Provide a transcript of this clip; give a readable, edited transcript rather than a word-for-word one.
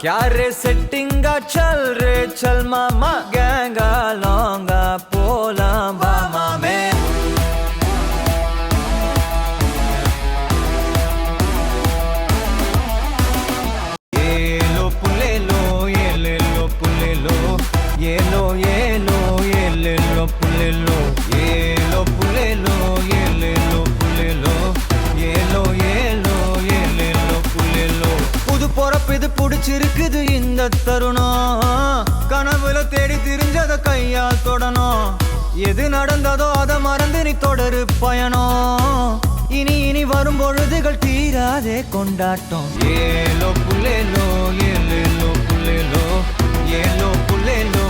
क्या रे सेटिंगा चल रे चल मामा गैंगा लौंगा पोला बामा में ये लो पुले लो ये ले लो पुले लो ये लो ये लो ये ले लो पुले लो ये लो पुले लो ये ले लो पुले लो ये लो ये लो ये ले लो पुले लो புது பொறப்பு இது புடிச்சிருக்குது இந்த தருணம் கனவுல தேடி திரிஞ்சத கையால் தொடணும் எது நடந்ததோ அதை மறந்து நீ தொடரு பயணம் இனி இனி வரும் பொழுதுகள் தீராதே கொண்டாட்டம் ஏலோ புல்லேலோ ஏலேலோ புல்லேலோ ஏலோ புல்லேலோ